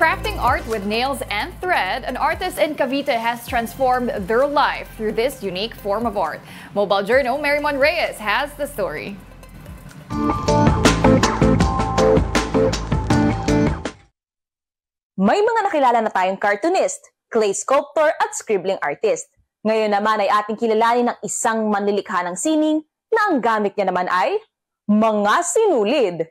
Crafting art with nails and thread, an artist in Cavite has transformed their life through this unique form of art. Mobile Journal Marymon Reyes has the story. May mga nakilala na tayong cartoonist, clay sculptor at scribbling artist. Ngayon naman ay ating kilalanin ng isang manlilikha ng sining na ang gamit niya naman ay mga sinulid.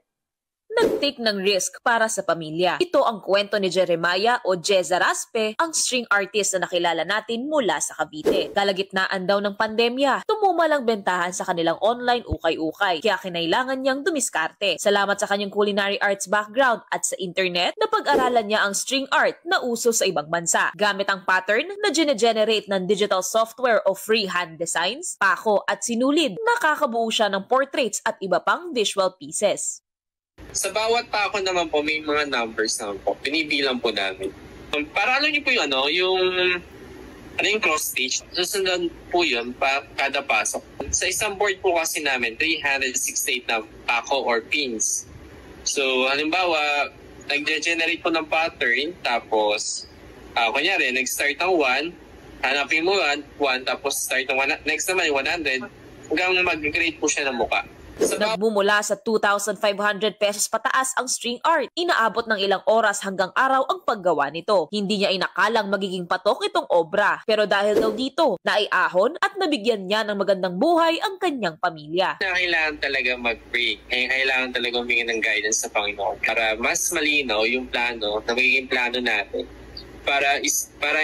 Nag-take ng risk para sa pamilya. Ito ang kwento ni Jeremiah o Jeza Raspe, ang string artist na nakilala natin mula sa Cavite. Kalagitnaan daw ng pandemya, tumumalang bentahan sa kanilang online ukay-ukay, kaya kinailangan niyang dumiskarte. Salamat sa kanyang culinary arts background at sa internet, napag-aralan niya ang string art na uso sa ibang bansa. Gamit ang pattern na gine-generate ng digital software o freehand designs, pako at sinulid, nakakabuo siya ng portraits at iba pang visual pieces. Sa bawat pako naman po, may mga numbers naman po. Binibilang po namin. Para alam niyo po yung cross stitch. Susundan po yun kada pasok. Sa isang board po kasi namin, 368 na pako or pins. So, halimbawa, nag-generate po ng pattern, tapos, kunyari, nag-start ng 1, hanapin mo 1, tapos start ng 1, next naman 100, hanggang mag-create po siya ng mukha. Nagmumula sa 2,500 pesos pataas ang string art. Inaabot ng ilang oras hanggang araw ang paggawa nito. Hindi niya inakalang magiging patok itong obra. Pero dahil daw dito, naiahon at nabigyan niya ng magandang buhay ang kanyang pamilya. Kailangan talaga mag-pray. Kailangan talaga humingi ng guidance sa Panginoon para mas malinaw yung plano, na magiging plano natin. Para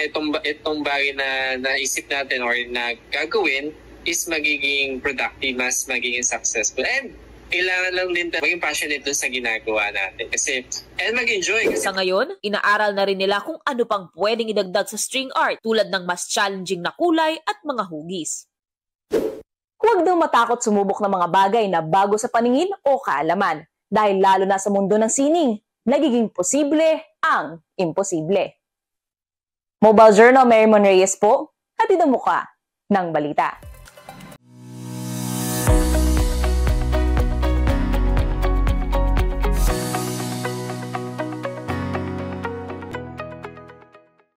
itong bagay na naisip natin or na gagawin, is magiging productive, mas magiging successful. And kailangan lang din maging passionate dun sa ginagawa natin. And mag-enjoy. Sa ngayon, inaaral na rin nila kung ano pang pwedeng idagdag sa string art tulad ng mas challenging na kulay at mga hugis. Huwag daw matakot sumubok ng mga bagay na bago sa paningin o kaalaman. Dahil lalo na sa mundo ng sining, nagiging posible ang imposible. Mobile Journal Marymon Reyes po, hatid ang muka ng balita.